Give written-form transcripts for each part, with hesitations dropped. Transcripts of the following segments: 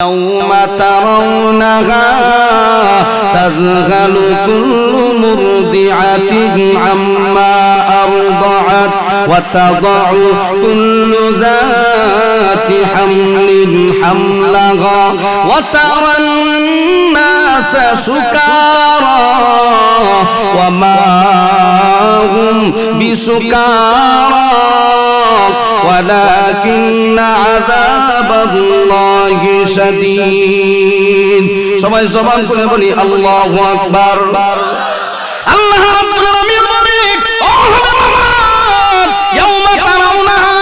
يوم ترونها تذهل كل مرضعة عما أرضعت وتضع كل ذات حمل حملها وترى الناس سكارى وما هم بسكارى ولكن عذاب الله شديد সবাই জবান করে বলি আল্লাহু আকবার আল্লাহ রাব্বুল আলামিন বলে ও মুহাম্মদ ইয়াউমা তারাউনাহা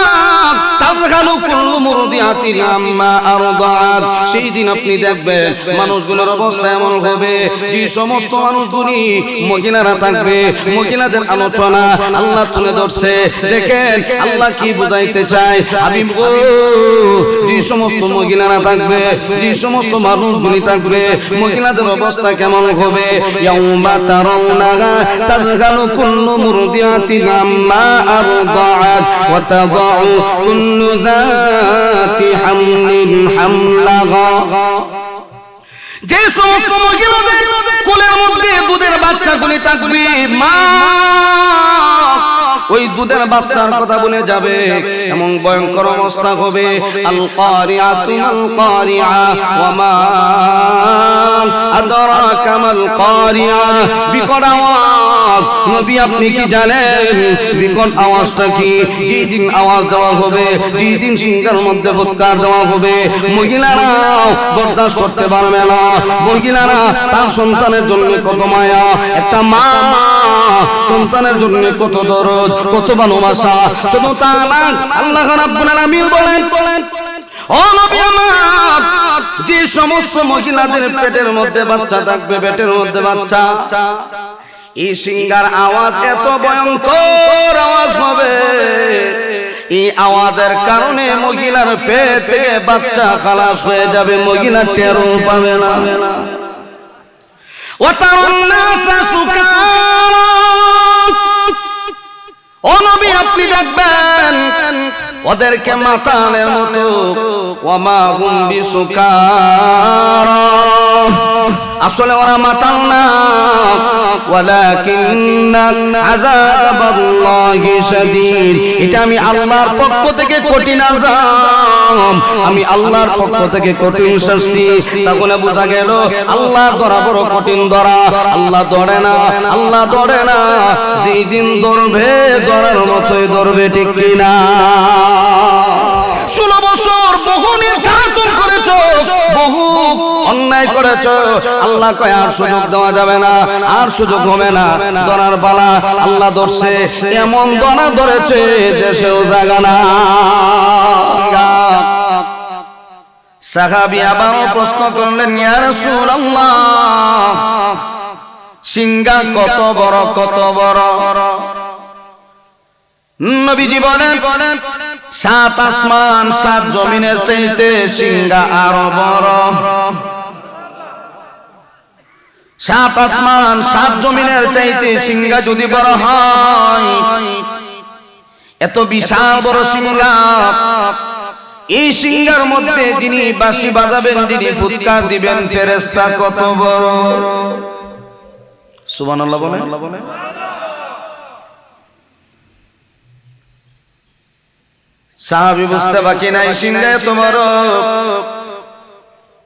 তাযহালু কুল্লু মুরদিআতিন আম্মা আরদাআত সেই দিন আপনি দেখবেন মানুষগুলোর অবস্থা এমন হবে যে সমস্ত মানুষগুলি মহিলারা থাকবে মহিলাদের আলোচনা আল্লাহ তুলে ধরছে দেখেন আল্লাহ কি বুঝাইতে চায় হাবিব গো যে সমস্ত মহিলারা থাকবে যে সমস্ত মানুষগুলি থাকবে মহিলাদের অবস্থা কেমন হবে ইয়াউমা তারাউনাহা তাযহালু কুল্লু মুরদিআতিন আম্মা আরদাআত ওয়া তাদাউ কুল্লু যাতি হামলিন হামলাহা যে সমস্ত মহিলাদের কোলের মধ্যে দুধের বাচ্চাগুলি থাকবে মা ওই দুধের বাচ্চার কথা বলে যাবে এমন ভয়ঙ্কর অবস্থা হবে আল কারিআতু মাল কারিআ ওয়া মা আদরাকা মাল কারিআ বিকট আওয়াজ নবী আপনি কি জানেন বিকট আওয়াজটা কি যেদিন আওয়াজ দেওয়া হবে যেদিন সিংহের মধ্যে ফুৎকার দেওয়া হবে মহিলারা বরদাস্ত করতে পারবে না মহিলারা তার সন্তানের জন্য কত মায়া একটা মা সন্তানের জন্য কত দরদ কত ভালোবাসা শুধু তা না আল্লাহ রাব্বুল আলামিন বলেন ও নবী আমার যে সমস্ত মহিলাদের পেটের মধ্যে বাচ্চা থাকবে পেটের মধ্যে বাচ্চা এই সিংহার আওয়াজ এত ভয়ঙ্কর আওয়াজ হবে এই আওয়াজের কারণে মহিলার পেট থেকে বাচ্চা খালাস হয়ে যাবে মহিলা টেরও পাবে না ওয়াতারুন নাসা সুকারা ও নবী আপনি দেখবেন ওদেরকে মাতালের মতো ওয়ামা হুম বিসুকারা আসলে ওরা মাতাল না ওয়ালাকিন্না আযাবাল্লাহি শাদীদ এটা আমি আল্লাহর পক্ষ থেকে কঠিন আযাব আমি আল্লাহর পক্ষ থেকে কঠিন শাস্তি তখন বোঝা গেল আল্লাহ ধরা বড় কঠিন ধরা আল্লাহ ধরে না আল্লাহ ধরে না যেদিন ধরবে ধরার মতোই ধরবে ঠিক কিনা 16 বছর বহু নির্যাতন করেছো বহু অন্যায় করেছো আল্লাহ কয় আর সুযোগ দেওয়া যাবে না আর সুযোগ হবে না ধরার পালা আল্লাহ ধরছে এমন ধরা ধরেছে দেশেও জায়গা না সাহাবী আবার প্রশ্ন করলেন ইয়া রাসূলুল্লাহ সিংহা কত বড় কত বড় নবীজি বলেন 7 আসমান 7 জমিনের চাইতে সিংহা আরো বড় 7 আসমান 7 জমিনের চাইতে সিংহা যদি বড় হয় এত বিশাল বড় সিংহা এই সিংহার মধ্যে যিনি বাঁশি বাজাবেন যিনি ফুৎকার দিবেন ফেরেশতা কত বড় সুবহানাল্লাহ বলেন সাহাবী বুঝতে বাকি নাই সিংহা এত বড়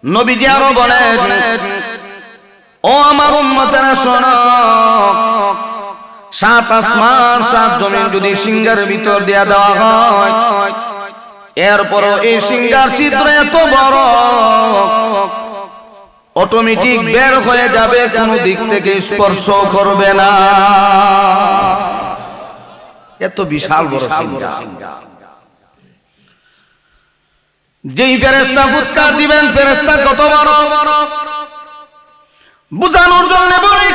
নবীজি আরো বলেন ও আমার উম্মতেরা শোনো 7 আসমান 7 জমিন যদি সিংহার ভিতর দেয়া দেওয়া হয় এরপরও এই সিংহার চিত্র এত বড় অটোমেটিক বের হয়ে যাবে কোনো দিক থেকে স্পর্শ করবে না এত বিশাল বড় সিংহা যেই ফেরেশতা ফুৎকার দিবেন ফেরেশতা কত বড় বুঝানোর জন্য বলি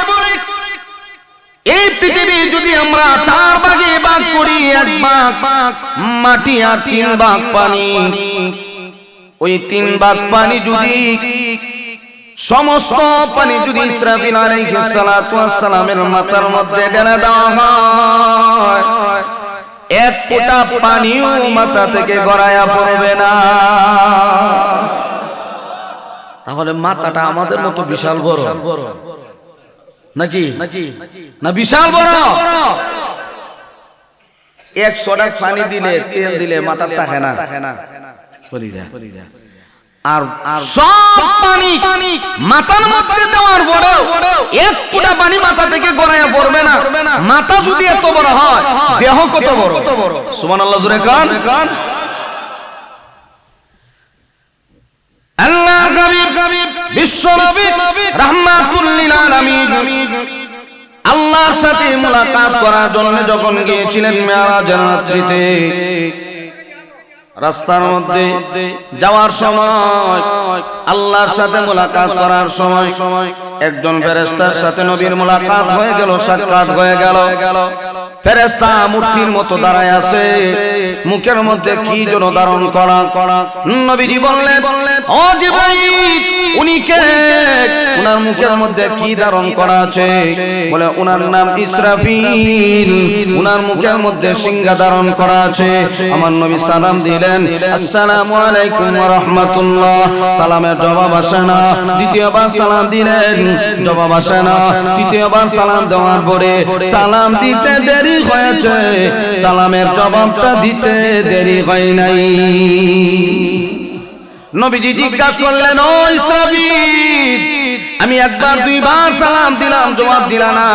এই পৃথিবী যদি আমরা 4 ভাগে ভাগ করি 1 ভাগ মাটি আর 3 ভাগ পানি ওই 3 ভাগ পানি যদি সমস্ত পানি যদি ইসরাফিল আলাইহিস সালাতু ওয়াস সালামের মাথার মধ্যে ঢেলে দেওয়া হয় এক ফোঁটা পানিও মাথা থেকে গড়ায়া পড়বে না তাহলে মাথাটা আমাদের মতো বিশাল বড় নাকি না বিশাল বড়? 100 টাকা পানি দিলে তেল দিলে মাথার থাকে না পড়ে যায়। আর সব পানি মাথার মধ্যে দেওয়ার পরে এক ফোঁটা পানি মাথা থেকে গড়াইয়া পড়বে না। মাথা যদি এত বড় হয় দেহ কত বড়? সুবহানাল্লাহ জোরে কান। আল্লাহ হাবিব বিশ্ব নবী রাহমাতুল লিল আলামিন আল্লাহর সাথে মুলাকাত করার জন্য যখন গিয়েছিলেন মেরাজের রাত্রিতে, রাস্তার মধ্যে যাওয়ার সময় আল্লাহর সাথে মুলাকাত করার সময় একজন ফেরেশতার সাথে নবীর মুলাকাত হয়ে গেল, সাক্ষাৎ হয়ে গেল। ফেরেশতা মূর্তির মতো দাঁড়ায় আছে, মুখের মধ্যে কি যেন ধারণ করা। নবীজি বললেন, ও জিবরাইল, উনি কে? উনার মুখের মধ্যে কি ধারণ করা আছে? বলে উনার নাম ইসরাফিল, উনার মুখের মধ্যে সিংহা ধারণ করা আছে। আমার নবী সালাম দিলেন, আসসালামু আলাইকুম ওয়া রাহমাতুল্লাহ। সালামের জবাব আসে না। দ্বিতীয়বার সালাম দিলেন, জবাব আসে না। তৃতীয়বার সালাম দেওয়ার পরে সালাম দিতে দেরি হয়েছে, সালামের জবাবটা দিতে দেরি হয় নাই। নবীজি জিজ্ঞাসা করলেন, ও ইসরাফিল, আমি একবার দুইবার সালাম দিলাম, জবাব দিলা না।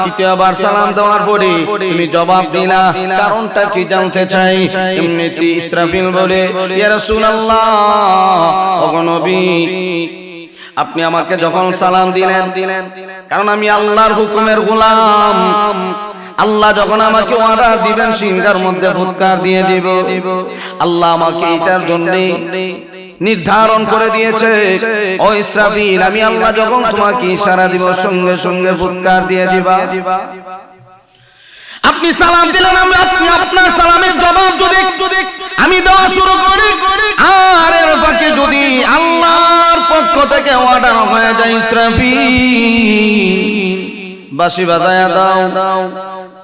তৃতীয়বার সালাম দেওয়ার পরে তুমি জবাব দিলা, কারণটা কি জানতে চাই। এমনিতে ইসরাফিল বলে, ইয়া রাসূলুল্লাহ, ওগো নবী, আপনি আমাকে যখন সালাম দিলেন, কারণ আমি আল্লাহর হুকুমের গোলাম, আল্লাহ যখন আমাকে অর্ডার দিবেন সিংহার মধ্যে ফুৎকার দিয়ে দিব, আল্লাহ আমাকে এটার জন্য নির্ধারণ করে দিয়েছে, ও ইসরাফিল, আমি আল্লাহ যখন তোমাকে ইশারা দিব সঙ্গে সঙ্গে ফুৎকার দিয়ে দিবা। আপনি সালাম দিলেন, আপনি আপনার সালামের জবাব যদি আমি দেওয়া শুরু করি, আর এর ফাঁকে যদি আল্লাহর পক্ষ থেকে অর্ডার হয়ে যায়, ইসরাফিল বাঁশি বাজায়া দাও,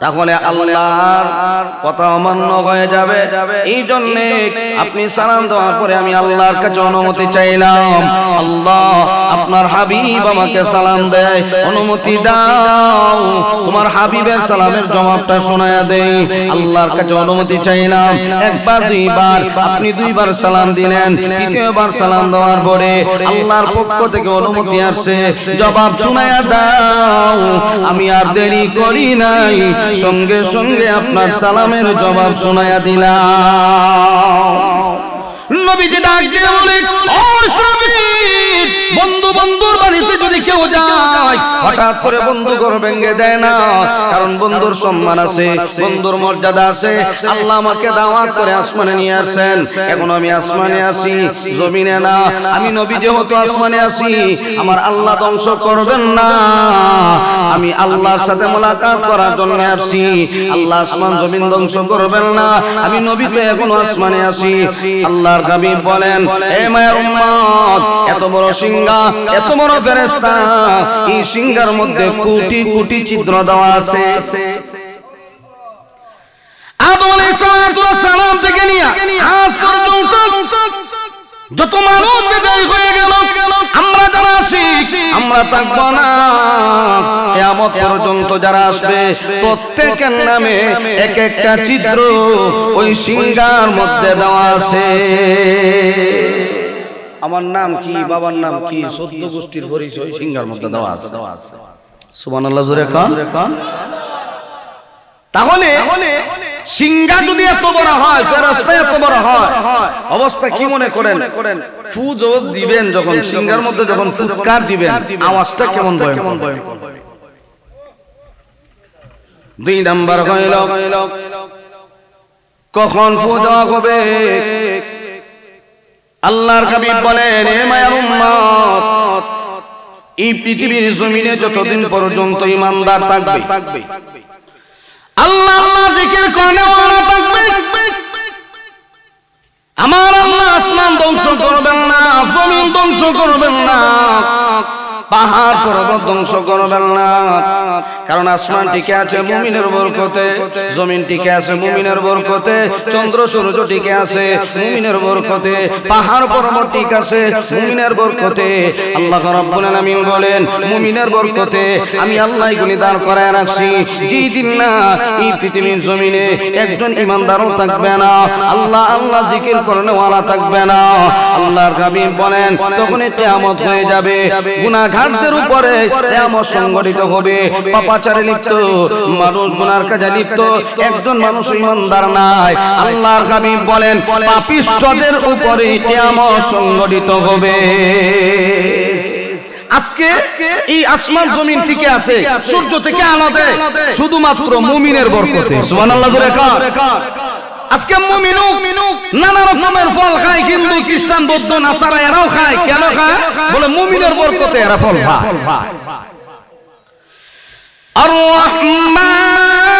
তাহলে আল্লাহর কথা অমান্য হয়ে যাবে। এই জন্য আপনি সালাম দেওয়ার পরে আমি আল্লাহর কাছে অনুমতি চাইলাম, আল্লাহ আপনার হাবিব আমাকে সালাম দেয়, অনুমতি দাও, তোমার হাবিবের সালামের জবাবটা শোনায়া দেই। আল্লাহর কাছে অনুমতি চাইলাম। একবার দুইবার, আপনি দুইবার সালাম দিলেন। তৃতীয়বার সালাম দেওয়ার পরে আল্লাহর পক্ষ থেকে অনুমতি আসছে, জবাব শোনায়া দাও। আমি আর দেরি করি নাই, সঙ্গে সঙ্গে আপনার সালামের জবাব শোনায়া দিলাম। নবীজি ডাক দিয়ে বলে, ও ইসরাফিল, বন্ধুর বাড়িতে যদি কেউ যায়, হঠাৎ করে বন্ধু ঘর ভেঙে দেয় না, কারণ বন্ধুর সম্মান আছে, বন্ধুর মর্যাদা আছে। আল্লাহ আমাকে দাওয়াত করে আসমানে নিয়ে আসেন, এখন আমি আসমানে আসি, জমিনে না। আমি নবী যেহেতু আসমানে আসি, আমার আল্লাহ ধ্বংস করবেন না, আমি আল্লাহর সাথে মুলাকাত করার জন্য আসি, আল্লাহ আসমান জমিন ধ্বংস করবেন না, আমি নবী তো এখনো আসমানে আসি। আল্লাহর হাবিব বলেন, হে মায়ের উম্মত, এত বড় সিংহা, এত বড় ফেরেশতা, এই সিংহার মধ্যে কোটি কোটি ছিদ্র দেওয়া আছে। আদম আলাইহিস সালাম থেকে নিয়ে আজ পর্যন্ত যত মানুষ বিদায় হয়ে গেল, আমরা যারা আছি আমরা থাকবো না, কিয়ামত পর্যন্ত যারা আসবে প্রত্যেকের নামে এক একটা ছিদ্র ওই সিংহার মধ্যে দেওয়া আছে। আমার নাম কি, বাবার নাম কি, 14 গোষ্ঠীর পরিচয় সিংহার মধ্যে দেওয়া আছে। সুবহানাল্লাহ জোরে কান। তাহলে সিংহা যদি এত বড় হয়, ফেরেশতা এত বড় হয়, অবস্থা কি মনে করেন? ফু জবাব দিবেন যখন সিংহার মধ্যে যখন ফুৎকার দিবেন, আওয়াজটা কেমন ভয়ঙ্কর। 2 নাম্বার হইল কখন ফু দেওয়া হবে। আল্লাহর হাবিব বলেন, হে মায়ের উম্মত, এই পৃথিবীর জমিনে যতদিন পর্যন্ত ঈমানদার থাকবে, আল্লাহ আল্লাহ জিকির করে ওরা থাকবে, আমার আল্লাহ আসমান ধ্বংস করবেন না, জমিন ধ্বংস করবেন না। পাহাড় পর্বত ধ্বংস করবেন না, কারণ আসমান টিকে আছে মুমিনের বরকতে, জমিন টিকে আছে মুমিনের বরকতে, চন্দ্র সূর্য টিকে আছে মুমিনের বরকতে, পাহাড় পর্বত টিকে আছে মুমিনের বরকতে। আল্লাহ রাব্বুল আলামিন বলেন মুমিনের বরকতে আমি আল্লাহ এগুলি দাঁড় করায় রাখছি। যেই দিন না এই পৃথিবীর জমিনে একজন ইমানদারও থাকবে না, আল্লাহ আল্লাহ জিকির করনে ওয়ালা থাকবে না। আল্লাহর হাবিব বলেন তখন কিয়ামত হয়ে যাবে, গুনাহগারদের উপরে কিয়ামত সংঘটিত হবে। পাপাচারে লিপ্ত মানুষ, গুনার কাজে লিপ্ত একজন মানুষ ইমানদার নাই। আল্লাহর হাবিব বলেন পাপিষ্ঠদের উপরে কিয়ামত সংঘটিত হবে। আজকে এই আসমান জমিন টিকে আছে সূর্য থেকে আলাদা শুধুমাত্র মুমিনের বরকতে। সুবহানাল্লাহ জোরে কার। আজকে মুমিনু নানা রকমের ফল খায়, হিন্দু খ্রিস্টান বৌদ্ধ নাসারা এরাও খায়। কেন খায়? বলে মুমিনের বরকতে এরা ফল খায়। আর রহমানির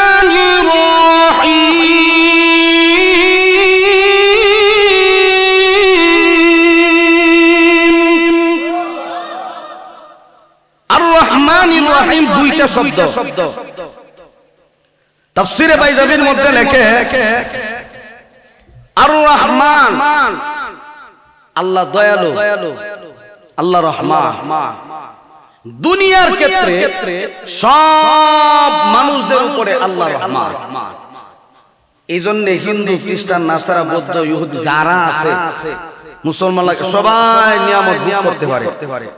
রহিম, আর রহমানির রহিম দুইটা শব্দ তাফসীরে বাইজাবির মধ্যে লেখে আর রহমান আল্লাহ দয়ালু, আল্লাহ রহমান। দুনিয়ার ক্ষেত্রে সব মানুষদের উপরে আল্লাহ রহমান। এই জন্য হিন্দু খ্রিস্টান নাসারা বৌদ্ধ ইহুদি যারা আছে মুসলমান সবাই নিয়ামত ভোগ করতে পারে।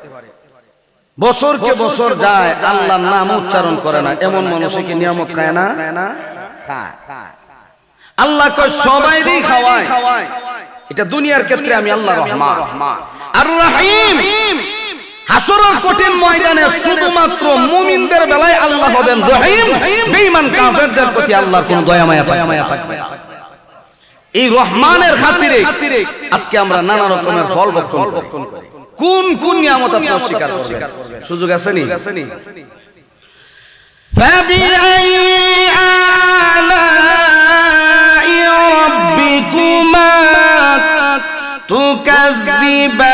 বছরকে বছর যায় আল্লাহর নাম উচ্চারণ করে না, এমন মানুষ কি নিয়ামত খায় না? আল্লাহ কয় সবাইরই খাওয়ায়। এটা দুনিয়ার ক্ষেত্রে আমি আল্লাহ রহমান। আর রহিম হাসরের কঠিন ময়দানে শুধুমাত্র মুমিনদের বেলায় আল্লাহ হবেন রহিম, বেঈমান কাফেরদের প্রতি আল্লাহর কোনো দয়া মায়া থাকবে না। এই রহমানের খাতিরে আজকে আমরা নানা রকমের ফল ভক্ষণ করি। কোন কোন নিয়ামত আপনি অস্বীকার করবেন? সুযোগ আছে নি? ফাবিআই আলাই রাব্বিকুমা তুকাযযিবান।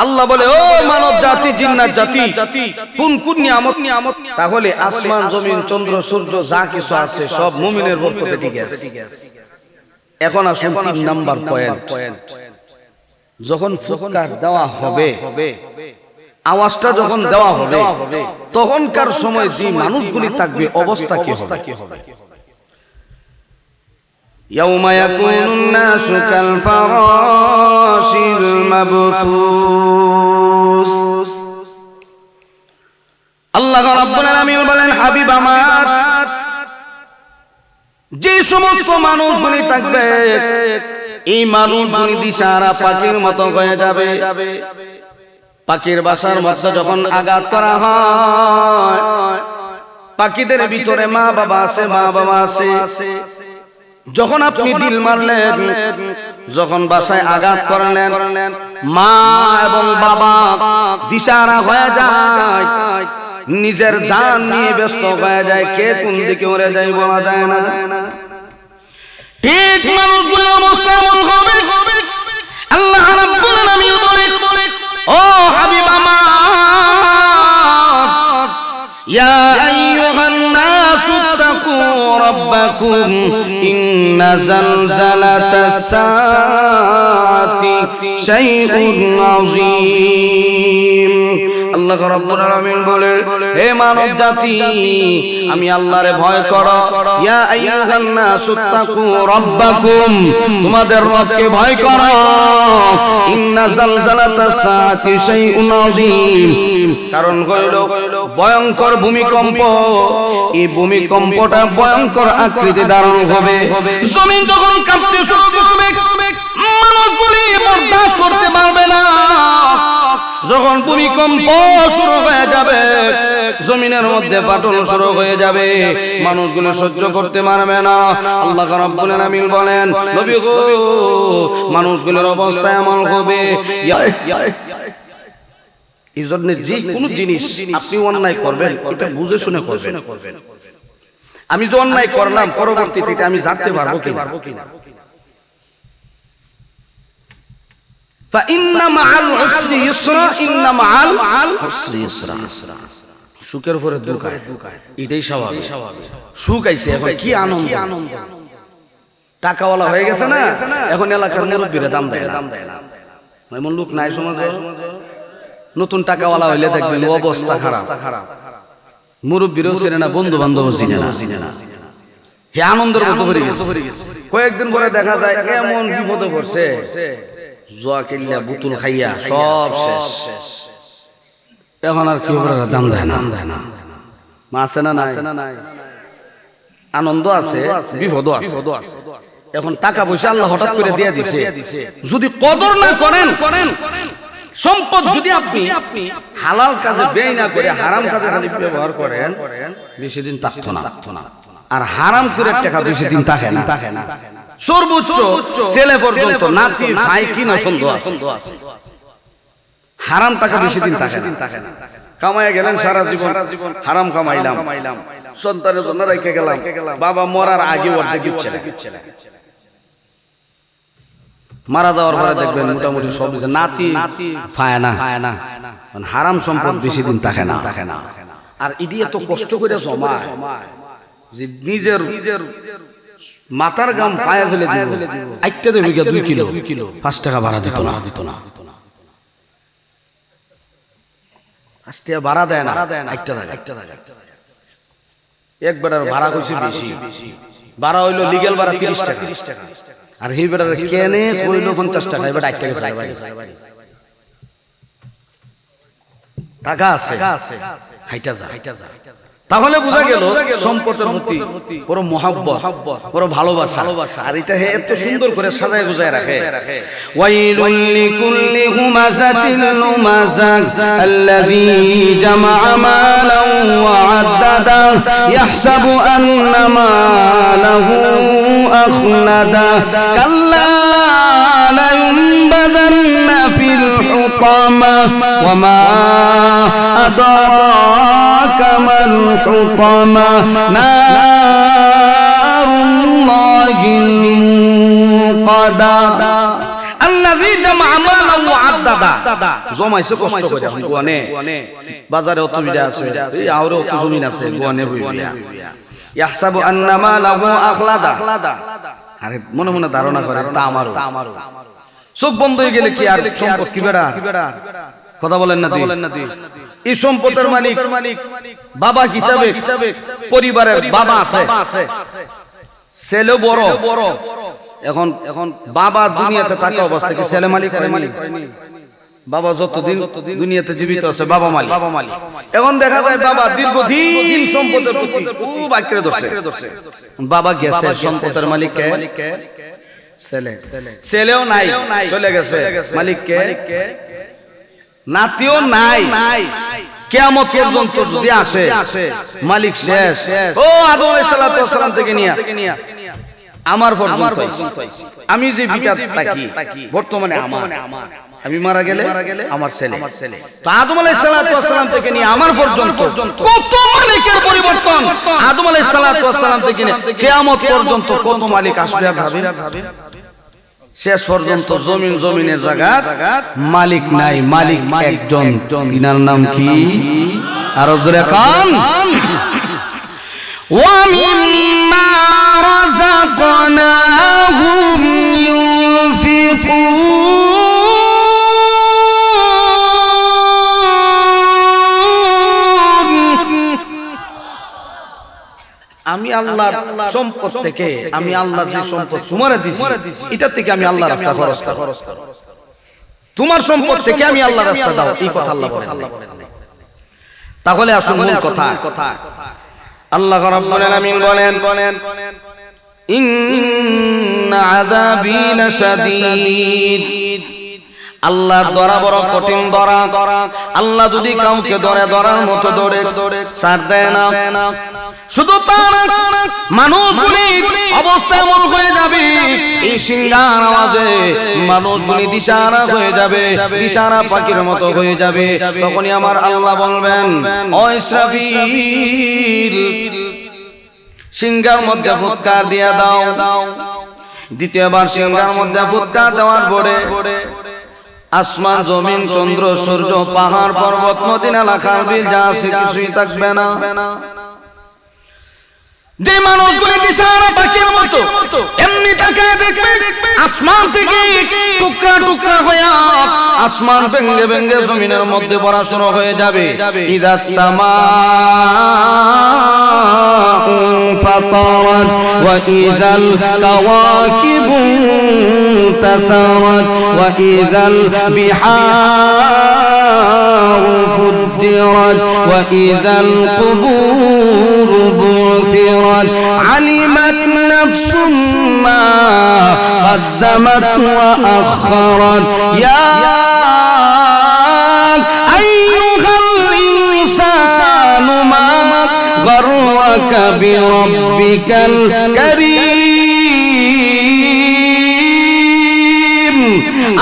আল্লাহ বলে ও মানব জাতি, জিন্নাত জাতি, কোন কোন নিয়ামত? তাহলে আসমান জমিন চন্দ্র সূর্য যা কিছু আছে সব মুমিনের বরকতে ঠিক আছে। এখন আসুন 3 নাম্বার পয়েন্ট। যখন ফুৎকার দেওয়া হবে, আওয়াজটা যখন দেওয়া হবে, তখনকার সময় যে মানুষগুলি থাকবে অবস্থা কি হবে? ইয়াউমা ইয়াকুনুন নাসু কাল ফারাশিল মাবথুস। আল্লাহ রাব্বুল আলামিন বলেন হাবিব আমার, যে সমস্ত মানুষগুলি থাকবে এই মানুষগুলি দিশারা পাখির মতো হয়ে যাবে। পাখির বাসার মধ্যে যখন আঘাত করা হয়, পাখিদের ভিতরে মা বাবা আছে। যখন আপনি ডিল মারলেন, যখন বাসায় আঘাত করলেন, মা এবং বাবা দিশারা হয়ে যায়, নিজের জান নিয়ে ব্যস্ত হয়ে যায়। কে কোন দিকে উড়ে যায় বলা যায় না। ঠিক মানুষগুলোর অবস্থা এমন হবে। আল্লাহ রাব্বুল আলামিন বলেন ও হাবিব আমার, ইয়া আইয়ুহান নাসু তাকু রাব্বাকুম ইন্না জালজালাতাস সাআতি শাইউন আযীম। আল্লাহ রাব্বুল আলামিন বলে হে মানব জাতি, আমি আল্লাহরে ভয় করো। ইয়া আইয়ুহান নাসু তাকু রাব্বাকুম, তোমাদের রবকে ভয় করো। ইন্না জালজালাতাস সাআতি শাইউন আযীম, কারণ হইল ভয়ঙ্কর ভূমিকম্প। এই ভূমিকম্পটা ভয়ঙ্কর আকৃতি ধারণ হবে। জমিন যখন কাঁপতে শুরু করবে, মানুষগুলি বরদাস্ত করতে পারবে না। যখন ভূমিকম্প শুরু হয়ে যাবে, জমিনের মধ্যে ফাটল শুরু হয়ে যাবে, মানুষগুলো সহ্য করতে পারবে না। আল্লাহ রাব্বুল আলামিন বলেন নবী গো, মানুষগুলোর অবস্থা এমন হবে। এই জন্য যে কোনো জিনিস আপনি অন্যায় করবেন, এটা বুঝে শুনে করবেন। আমি যে অন্যায় করলাম পরবর্তীতে এটা আমি জানতে পারবো কিনা। ফাইন্না মাআল উসরি ইসরা, ইন্না মাআল উসরি ইসরা। সুখের পরে দুঃখ আয়, এটাই স্বাভাবিক। সুখ আইছে, এখন কি আনন্দ। টাকাওয়ালা হয়ে গেছে না, এখন এলাকার মুরব্বীরা দাম দেয় না। এমন লোক নাই সমাজে? নতুন টাকাওয়ালা হইলে দেখবেন অবস্থা খারাপ। মুরব্বীরও চিনে না, বন্ধু বান্ধব চিনে না। হে আনন্দের মতো ভরে গেছে। কয়েকদিন পরে দেখা যায় এমন বিপদে পড়ছে, জোয়া কিল্লা বুতুল খাইয়া সব শেষ। এখন আর কেউ দাম দেয় না। মা আছে না নাই? আনন্দ আছে, বিপদ আছে। এখন টাকা পয়সা আল্লাহ হঠাৎ করে দিয়ে দিছে, যদি কদর না করেন, সম্পদ যদি আপনি হালাল কাজে ব্যয় না করে হারাম কাজে খালি ব্যবহার করেন, বেশি দিন থাকতো না। আর হারাম করে টাকা বেশি দিন থাকে না। সর্বোচ্চ ছেলে পর্যন্ত নাতি ভাই কিনা সন্দেহ আছে। হারাম টাকা বেশি দিন থাকে না। কামাইয়া গেলেন সারা জীবন, হারাম কামাইলাম, সন্তানের জন্য রেখে গেলাম, বাবা মরার আগে অর্ধেক ইচ্ছে না। মারা যাওয়ার পরে দেখবেন মোটামুটি সব নাতি পায় না। হারাম সম্পদ বেশি দিন থাকে না। আর ইডি এত কষ্ট করে জমায় যে নিজের মাথার গাম পায়ে ফেলে দিব, একটা দেবে 2 কিলো 5 টাকা ভাড়া দিত না। 5 টাকা ভাড়া দেয় না, একটা টাকা। একবার ভাড়া কইছে বেশি, ভাড়া হইলো লিগ্যাল ভাড়া 30 টাকা। আর হি বেটার কেনে কইলো 50 টাকা, এবার 8 টাকা চাই। টাকা আছে, হাইটা যা। তাহলে বোঝা গেল সম্পদের প্রতি বড় মহব্বত, বড় ভালোবাসা। আর এটা এত সুন্দর করে সাজায় গুজায় রাখে। ওয়াইলুল লিকুল্লি হুমাযাতিন লুমাযা আল্লাযী জামাআ মালান ওয়া আদ্দাদা ইয়াহসাবু আন্না মালাহু আখলাদা কাল্লা লা ইউনবাযান্না ফিল হুতামা ওয়া মা আদরাকা মাল الحطمة نار الله الموقدة الذي جمع مالا وعددا জমাইছে কষ্ট করে গোয়ানে বাজারে অত বিড়া আছে, এই আওরে অত জমিন আছে, গোয়ানে হইয়া ইয়াহসাবু আন্না মালাহু আখলাদা। আরে মনে মনে ধারণা করে তা আমারও। চোখ বন্ধ হয়ে গেলে কি আর সম্পদ কি বেড়া? কথা বলেন না? এই সম্পদের মালিক বাবা হিসাবে পরিবারের বাবা আছে, ছেলে বড়। এখন বাবা দুনিয়াতে থাকা অবস্থায় কি ছেলে মালিক হয়নি? বাবা যতদিন দুনিয়াতে জীবিত আছে বাবা মালিক। এখন দেখা যায় বাবা দীর্ঘদিন সম্পদের প্রতি খুব আঁকড়ে ধরছে। বাবা গেছে, সম্পদের মালিক কে? ছেলেও নাই, চলে গেছে। মালিক কে? নাতিও নাই। কিয়ামত পর্যন্ত যদি আসে মালিক শেষ। ও আদম আলাইহিস সালাতু ওয়াস সালাম থেকে নিয়া আমার পর্যন্ত আমি যে বিটা থাকি বর্তমানে আমার, আমি মারা গেলে আমার ছেলে। তো আদম আলাইহিস সালাতু ওয়াস সালাম থেকে নিয়ে আমার পর্যন্ত কত মালিকের পরিবর্তন। আদম আলাইহিস সালাতু ওয়াস সালাম থেকে নিয়ে কিয়ামত পর্যন্ত কত মালিক আসবে আর যাবে। শেষ পর্যন্ত জমিনের জায়গা মালিক নাই, মালিক একজন। তিনার নাম কি? আরো জোরে কান। ওয়া মিম্মা রাযাকনাহুম ইউনফিকুন। আমি আল্লাহর সম্পদ থেকে, আমি আল্লাহর যে সম্পদ তোমারে দিছি এটা থেকে আমি আল্লাহর রাস্তা খরচ করব। তোমার সম্পদ থেকে আমি আল্লাহর রাস্তা দাও, এই কথা আল্লাহ বলেন। তাহলে আসল মূল কথা, আল্লাহ রাব্বুল আলামিন বলেন ইন্না আযাবি লাশাদীদ। আল্লাহর ধরা বড় কঠিন ধরা। আল্লাহ যদি কাউকে ধরার মতো ধরে ছাড় দেয় না। শুধু মানুষগুলি অবস্থা এমন হয়ে যাবে, এই সিংহার আওয়াজে মানুষগুলি দিশাহারা হয়ে যাবে, দিশাহারা পাখির মতো হয়ে যাবে। তখনই আমার আল্লাহ বলবেন, ও ইসরাফিল, সিংহার মধ্যে ফুৎকার দিয়া দাও। দ্বিতীয়বার সিংহার মধ্যে ফুৎকার দেওয়ার পরে আসমান জমিন চন্দ্র সূর্য পাহাড় পর্বত নদী নালা খাল বিল যা আছে কিছুই থাকবে না। যে মানুষগুলি দিশাহারা পাখির মতো এমনি তাকায় দেখবে আসমান থেকে টুকরা টুকরা হয়ে আসমান ভেঙে ভেঙে জমিনের মধ্যে পড়া শুরু হয়ে যাবে। ইদাস সামাউ ফাতারাত ওয়া ইযাল কাওয়াকিবু তাসারাত ওয়া ইযাল বিহারু ফুজ্জিরাত ওয়া ইযাল কুবুরু বুসিরাত আলিমাত নাফসুম মা قدمت وأخرت يا أيها الإنسان ما غرك بربك الكريم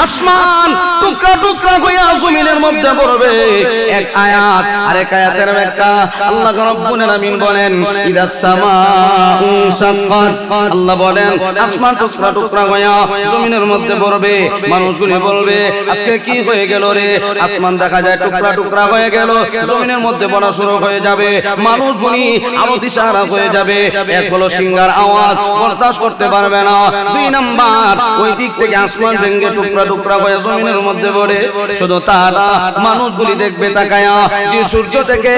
আসমান টুকরা টুকরা হইয়া জমিনের মধ্যে পড়বে। এক আয়াত আরেক আয়াতের ব্যাখ্যা আল্লাহ রাব্বুল আলামিন বলেন ইদাস সামাউ শাক্কাত। আল্লাহ বলেন আসমান টুকরা টুকরা হইয়া জমিনের মধ্যে পড়বে। মানুষগুলি বলবে আজকে কি হয়ে গেল রে? আসমান দেখা যায় টুকরা টুকরা হয়ে গেল, জমিনের মধ্যে পড়া শুরু হয়ে যাবে। মানুষগুলি আরো দিশাহারা হয়ে যাবে। এক হলো সিংহার আওয়াজ বরদাস্ত করতে পারবে না। দুই নাম্বার ওই দিক থেকে আসমান ভেঙে টুকরা টুকরা হয়ে জমিনের মধ্যে পড়ে। শুধু তারা মানুষগুলি দেখবে তাকায়া যে সূর্য থেকে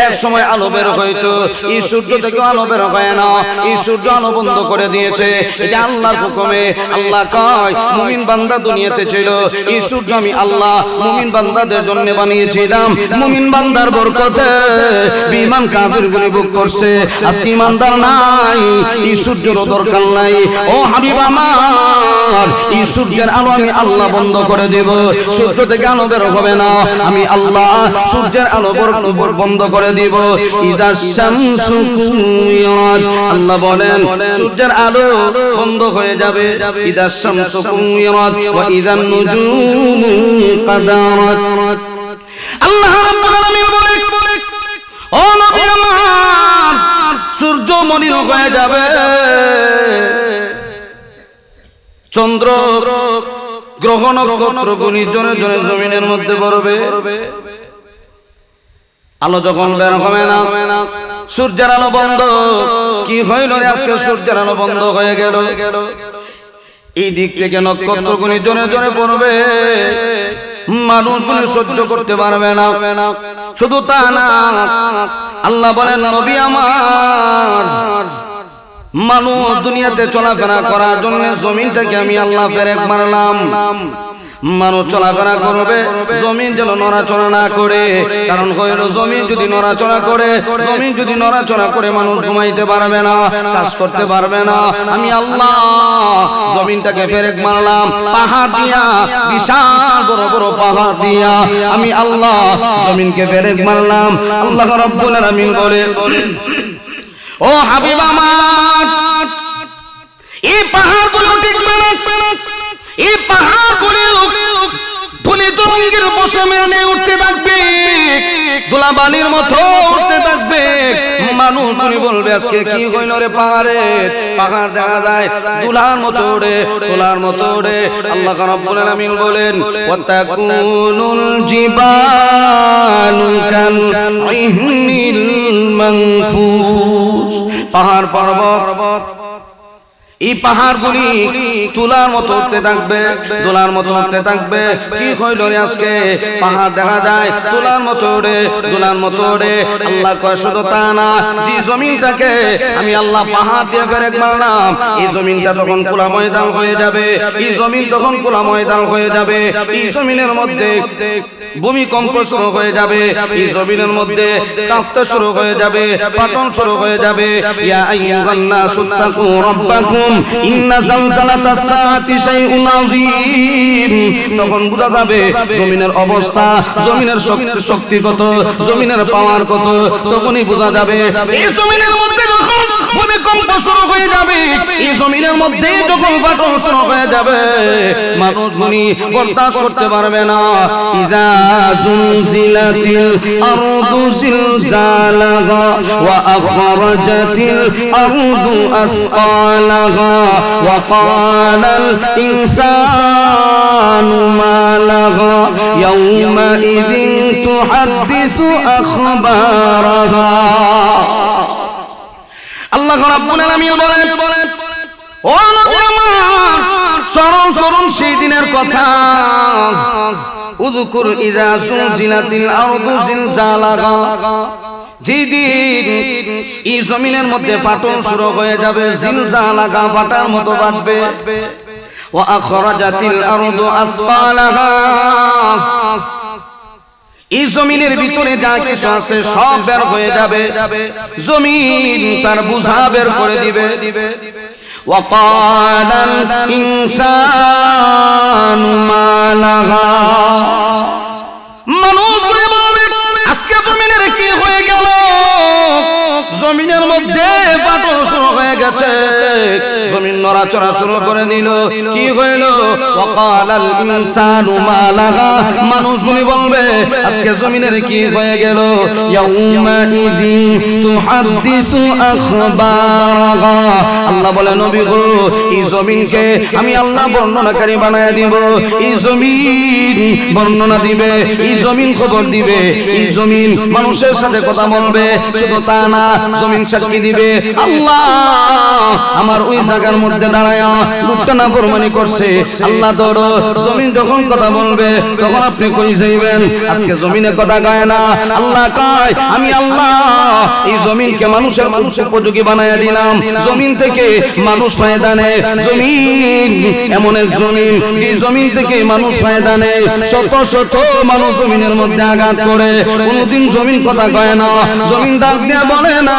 এক সময় আলো বের হইতো, এই সূর্য থেকে আলো বের হয় না। এই সূর্য আলো বন্ধ করে দিয়েছে। এটা আল্লাহর হুকুমে। আল্লাহ কয় মুমিন বান্দা দুনিয়াতে ছিল, এই সূর্য আমি আল্লাহ মুমিন বান্দাদের জন্য বানিয়েছিলাম। মুমিন বান্দার বরকতে বিমান কাফির গুলি ভোগ করছে। আজকে ইমানদার নাই, এই সূর্যের দরকার নাই। ও হাবিব আমার, এই সূর্যের আলো আমি আল্লাহ বন্ধ করে দেব। সূর্য থেকে আলো বের হবে না, আমি আল্লাহ সূর্যের আলো বন্ধ করে দিব। ইদাস শামসু কুওয়াত। আল্লাহ বলেন সূর্যের আলো বন্ধ হয়ে যাবে। ইদাস শামসু কুওয়াত ওয়া ইদান নুজুমু কাদারাত। আল্লাহ রাব্বুল আলামিন বলেন ও নবী আমার, সূর্য মলিন হয়ে যাবে, চন্দ্র গ্রহ নক্ষত্র গুণী জনে জনে জমিনের মধ্যে পড়বে। আলো যখন বের হবে না, সূর্যের আলো বন্ধ। কি হইল রে আজকে? সূর্যের আলো বন্ধ হয়ে গেল। এই দিক থেকে নক্ষত্র গুণী জনে জনে পড়বে। মানুষগুলো সহ্য করতে পারবে না। শুধু তা না, আল্লাহ বলেন নবী আমার, মানুষ দুনিয়াতে চলাফেরা করার জন্য জমিনটাকে আমি আল্লাহ পেরেক মারলাম। মানুষ চলাফেরা করবে, জমিন যেন নড়াচড়া না করে। কারণ হইল জমিন যদি নড়াচড়া করে, জমিন যদি নড়াচড়া করে মানুষ ঘুমাইতে পারবে না, কাজ করতে পারবে না। আমি আল্লাহ জমিনটাকে পেরেক মারলাম পাহাড় দিয়া, বিশাল বড় বড় পাহাড় দিয়া আমি আল্লাহ জমিনকে পেরেক মারলাম। আল্লাহ রাব্বুল আলামিন বলেন ও হাবিব আমার, এই পাহাড়গুলো টিকবে না। এই পাহাড়গুলো ধুলি তরঙ্গের মৌসুমে উঠতে থাকবে, ধুলাবালির মতো উঠতে থাকবে। মানুষগুলি বলবে আজকে কি হইল রে? পাহাড় দেখা যায় দুলার মতো ওড়ে, তোলার মতো ওড়ে। আল্লাহ রাব্বুল আলামিন বলেন ওয়াতাকুনুল জিবালু কাল ইহনিল মানফুস। পাহাড় পর্বত এই পাহাড়গুলি তুলার মতো উঠতে থাকবে, দোলার মতো উঠতে থাকবে। কি হইল রে আজকে? পাহাড় দেখা যায় তুলার মতো ওড়ে, দোলার মতো ওড়ে। আল্লাহ কয় শুধু তা না, যে জমিনটাকে আমি আল্লাহ পাহাড় দিয়ে পেরেক মারলাম, এই জমিনটা তখন খোলা ময়দান হয়ে যাবে। এই জমিন তখন খোলা ময়দান হয়ে যাবে। এই জমিনের মধ্যে ভূমিকম্প শুরু হয়ে যাবে। এই জমিনের মধ্যে কাঁপতে শুরু হয়ে যাবে, ফাটন শুরু হয়ে যাবে। ইয়া আইয়ুহান নাসু তাকু রাব্বাকুম তাকুন ইন্না জালজালাতাস সাআতি শাইউন আযীম। তখন বোঝা যাবে জমিনের অবস্থা, জমিনের শক্তি কত, জমিনের পাওয়ার কত, তখনই বোঝা যাবে। এই জমিনের মধ্যে যখন ভূমিকম্প শুরু হয়ে যাবে, এই জমিনের মধ্যে যখন ফাটল শুরু হয়ে যাবে, মানুষ মুনি বরদাস্ত করতে পারবে না। ইযা জুলজিলাতিল আরদু জিলজালাহা ওয়া আখরাজাতিল আরদু আসকালাহা ওয়া ক্বালাল ইনসানু মা লাহা ইয়াওমা ইযিন তুহাদ্দিসু আখবারাহা। আল্লাহ রাব্বুল আলামিন বলেন, ও নবী আমার, স্মরণ করুন সেই দিনের কথা। উযকুর ইযা জুলজিলাতিল আরদু জিলজালাহা, যেদিন এই জমিনের মধ্যে ফাটল শুরু হয়ে যাবে, জিলজালাহা ফাটার মতো ফাটবে। ওয়া আখরাজাতিল আরদু আসকালাহা, এই জমিনের ভিতরে যা কিছু আছে সব বের হয়ে যাবে, জমিন তার বোঝা বের করে দিবে। ওয়া ক্বালাল ইনসানু মা লাহা, মানুষ বলবে আজকে জমিনের কি হয়ে গেল, জমিনের মধ্যে ফাটল শুরু হয়ে গেছে, জমিন নড়াচড়া শুরু করে দিল, কি হইল? ওয়া ক্বালাল ইনসানু মা লাহা, মানুষগুলি বলবে আজকে জমিনের কি হয়ে গেল। ইয়াউমা ইযিন তুহাদ্দিসু আখবারাহা, আল্লাহ বলে নবী গো, এই জমিনকে আমি আল্লাহ বর্ণনাকারী বানায় দিব। এই জমিন বর্ণনা দিবে, এই জমিন খবর দিবে, এই জমিন মানুষের সাথে কথা বলবে। শুধু তা না, জমিন সাক্ষী দিবে আল্লাহ আমার ওই জায়গার মধ্যে দাঁড়ায় লোকটা নাফরমানি করছে। আল্লাহ ধরো, জমিন যখন কথা বলবে তখন আপনি কই যাইবেন? আজকে জমিনে কথা গায় না, আল্লাহ কয় আমি আল্লাহ এই জমিনকে মানুষের উপযোগী বানায় দিলাম। জমিন থেকে মানুষ ফায়দা নেয়, জমিন এমন এক জমিন, এই জমিন থেকে মানুষ ফায়দা নেয়। শত শত মানুষ জমিনের মধ্যে আঘাত করে, কোনদিন জমিন কথা কয় না। জমিন ডাক দিয়ে বলে না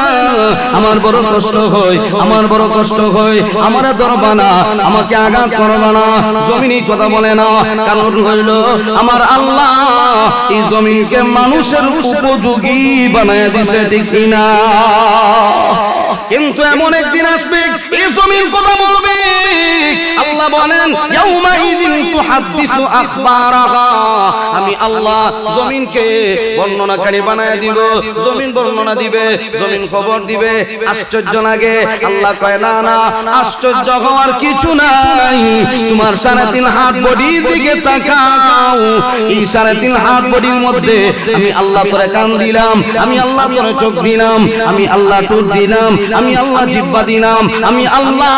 আমার বড় কষ্ট হয়, আমার বড় কষ্ট হয়, আমার ধরবা না, আমাকে আঘাত করবা না। জমিনই কথা বলে না, কারণ হইল আমার আল্লাহ এই জমিনকে মানুষের উপযোগী বানায় দিছে, ঠিক না? কিন্তু এমন একদিন আসবে এই জমিন কথা বলবে। আল্লাহ বলেন ইয়াউমা ইযিন তুহাদ্দিসু আখবারাহা, আমি আল্লাহ জমিনকে বর্ণনাকারী বানায় দিব। জমিন বর্ণনা দিবে, জমিন খবর দিবে। আশ্চর্য লাগে? আল্লাহ কয় না না, আশ্চর্য হওয়ার কিছু নাই। তোমার 3.5 হাত বডির দিকে তাকাও, এই 3.5 হাত বডির মধ্যে আমি আল্লাহ তোরে কান দিলাম, আমি আল্লাহ তোরে চোখ দিলাম, আমি আল্লাহ ঠোঁট দিলাম, আমি আল্লাহ জিহ্বা দিলাম, আমি আল্লাহ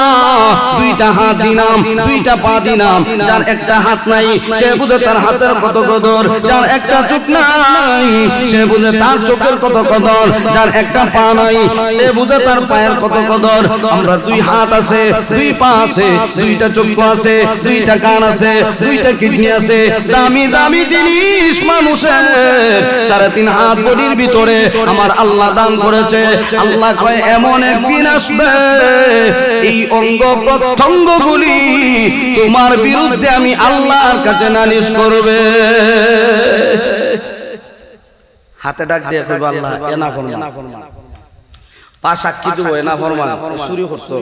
2টা হাত দিলাম, 2টা পা দিলাম। যার একটা হাত নাই সে বুঝে তার হাতের কত কদর, যার একটা চোখ নাই সে বুঝে তার চোখের কত কদর, যার একটা পা নাই সে বুঝে তার পায়ের কত কদর। আমরা 2 হাত আছে, 2 পা আছে, 2টা চক্ষু আছে, 2টা কান আছে, 2টা কিডনি আছে, দামি দামি জিনিস মানুষের 3.5 হাত বডির ভিতরে আমার আল্লাহ দান করেছে। আল্লাহ কয় এমন একদিন আসবে এই অঙ্গ প্রত্যঙ্গগুলি তোমার বিরুদ্ধে আমি আল্লাহর কাছে নালিশ করবে। হাতে ডাক দিয়ে কইব আল্লাহ এ না ফরমান, পা সাক্ষী দেব এ না ফরমান, চুরি করত,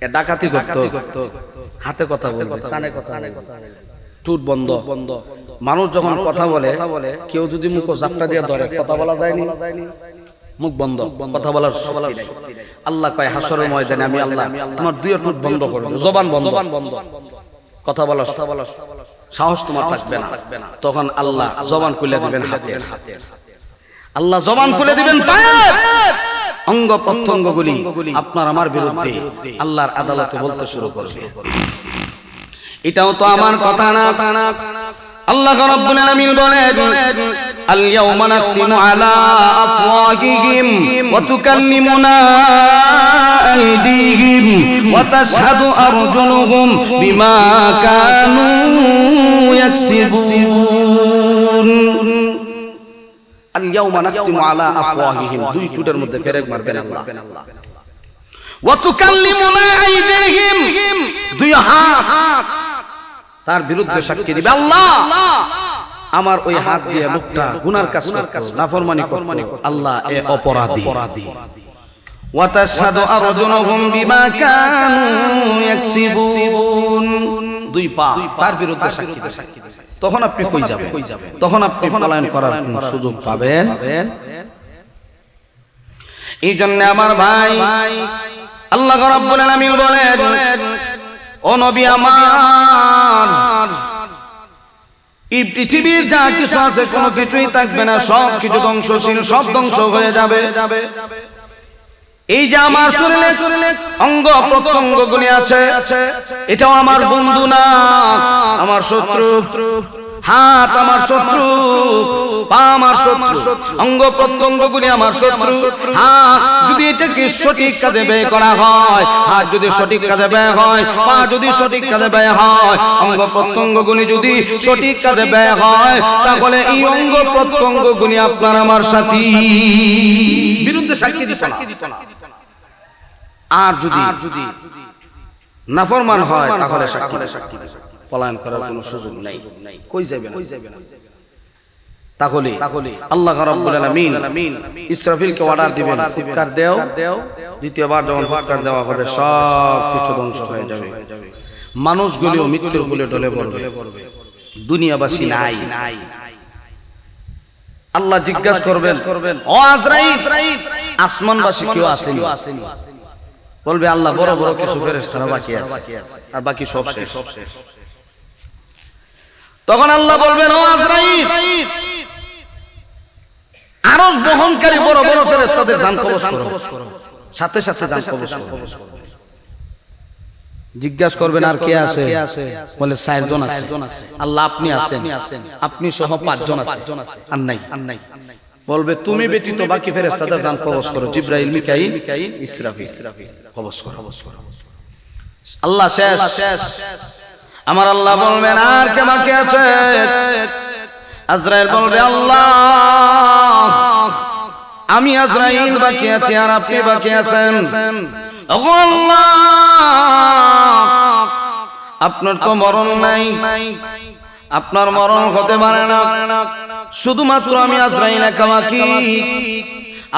এ ডাকাতি করত, হাতে কথা বলবে, কানে কথা বলবে, ঠোঁট বন্ধ। মানুষ যখন কথা বলে, কেউ যদি মুখ জাপটা দিয়ে ধরে কথা বলা যায়নি, মুখ বন্ধ, কথা বলার শক্তি নাই। আল্লাহ কয় হাসরের ময়দানে আমি আল্লাহ তোমার 2 ঠোঁট বন্ধ করব, জবান বন্ধ, কথা বলার সাহস তোমার থাকবে না। তখন আল্লাহ জবান খুলে দিবেন হাতের, আল্লাহ জবান খুলে দিবেন পায়ের, অঙ্গ প্রত্যঙ্গগুলি আপনার আমার বিরুদ্ধে আল্লাহর আদালতে বলতে শুরু করবে। এটাও তো আমার কথা না। আল্লাহ রাব্বুল আলামিন বলেন আল ইয়াওমা নাখতিমু আলা আফওয়াহিহিম ওয়া তুকাল্লিমুনা আইদিহিম ওয়া তাশহাদু আরজুলুহুম বিমা কানু ইয়াকসিবুন। আল ইয়াওমা নাখতিমু আলা আফওয়াহিহিম, 2 ঠোঁটের মধ্যে ফেরেক মারবেন আল্লাহ। ওয়া তুকাল্লিমুনা আইদিহিম, দুই হাত তার বিরুদ্ধে সাক্ষী দিবে। আল্লাহ আমার ওই হাত দিয়ে লোকটা গুনার কাজ করতো, নাফরমানি করতো, আল্লাহ এ অপরাধী। ওয়া তাশহাদু আরজুলুহুম বিমা কানু ইয়াকসিবুন, দুই পা তার বিরুদ্ধে সাক্ষী দিবে। তখন আপনি কই যাবেন? তখন আপনি পলায়ন করার কোনো সুযোগ পাবেন? এই জন্য আমার ভাই, আল্লাহ রাব্বুল আলামিন বলেন, ও নবী আমার, এই পৃথিবীর যা কিছু আছে কোনো কিছুই থাকবে না, সব কিছু ধ্বংসশীল, সব ধ্বংস হয়ে যাবে। এই যে আমার শরীরে অঙ্গ প্রত্যঙ্গ গুলি আছে, এটাও আমার বন্ধু না, আমার শত্রু। হাত আমার শত্রু, পা আমার শত্রু, অঙ্গ প্রত্যঙ্গ গুলি আমার শত্রু। হাত যদি এটাকে সঠিক কাজে ব্যয় করা হয়, হাত যদি সঠিক কাজে ব্যয় হয়, পা যদি সঠিক কাজে ব্যয় হয়, অঙ্গ প্রত্যঙ্গ গুলি যদি সঠিক কাজে ব্যয় হয়, তাহলে এই অঙ্গ প্রত্যঙ্গ গুলি আপনার আমার সাথী, বিরুদ্ধে সাক্ষী দিছে না। আর যদি নাফরমান হয় তাহলে সাক্ষী দিছে, পলায়ন করার কোনো সুযোগ নাই, কই যাবে না। তাহলে আল্লাহ রাব্বুল আলামিন ইসরাফিলকে অর্ডার দিবেন, ফুৎকার দাও। দ্বিতীয়বার যখন ফুৎকার দেওয়া হবে, সব কিছু ধ্বংস হয়ে যাবে, মানুষগুলিও মৃত্যুর কোলে ঢলে পড়বে, দুনিয়াবাসী নাই। আল্লাহ জিজ্ঞাসা করবেন, ও আজরাইল, আসমানবাসী কেউ আসেনি? বলবে আল্লাহ বড় বড় কিছু ফেরেশতারা বাকি আছে, আর বাকি সব শেষ। তখন আল্লাহ বলবেন, ও আজরাইল, আরশ বহনকারী বড় বড় ফেরেশতাদের জান কবজ করো, সাথে সাথে জান কবজ করো। জিজ্ঞাসা করবেন আর কে আছে? বলে 4 জন আছে। আল্লাহ আপনি আছেন, আপনি সহ 5 জন আছে, আর নাই। বলবে তুমি ব্যতীত বাকি ফেরেশতাদের জান কবজ করো, জিবরাইল, মিকাইল, ইসরাফিল, কবজ করো। আল্লাহ শেষ। আমার আল্লাহ বলবেন আর কে বাকি আছে? আজরাইল বলবে আল্লাহ আমি আজরাইল বাকি আছি, আর আপনি বাকি আছেন। ওগো আল্লাহ, আপনার তো মরণ নাই, আপনার মরণ হতে পারে না, শুধুমাত্র আমি আজরাইল একা বাকি।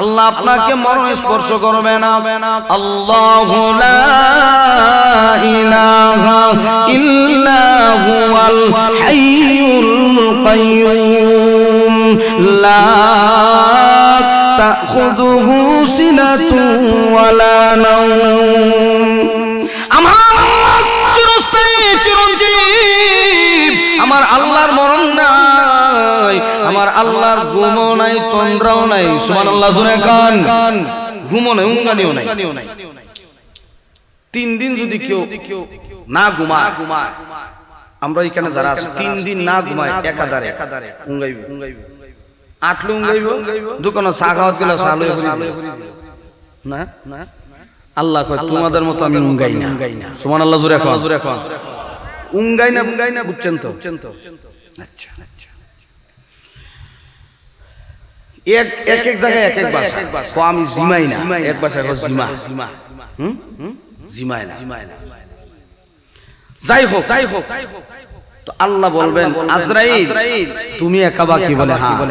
আল্লাহ আপনাকে মরণ স্পর্শ করবে না। আল্লাহু লা ইলাহা ইল্লা হুয়াল হাইয়ুল কাইয়্যুম লা তাখুযুহু সিনাতুন ওয়ালা নাওম। আমার চিরস্থায়ী, চিরঞ্জীব, আমার আল্লাহর মরণ নাই, আমার আল্লাহর ঘুমও নাই, তন্দ্রাও নাই। সুবহানাল্লাহ, জোরে কান। ঘুমও নাই, উঙ্গানিও নাই। 3 দিন যদি কেউ না ঘুমায়, আমরা এখানে যারা আছি 3 দিন না ঘুমায়, একাধারে উঙ্গাইব, আটলে উঙ্গাইব, দোকানে চা খাওয়া ছিল চালু না। আল্লাহ কয় তোমাদের মতো আমি উঙ্গাই না। সুবহানাল্লাহ, জোরে কান। উঙ্গাই না, বুঝছেন তো? আচ্ছা, এক জায়গায় এক ভাষা। আমি জিমাই না, এক ভাষায় জিমাই না। যাই হোক, তো আল্লাহ বলবেন আজরাইল তুমি একা বাকি? বলে হ্যাঁ।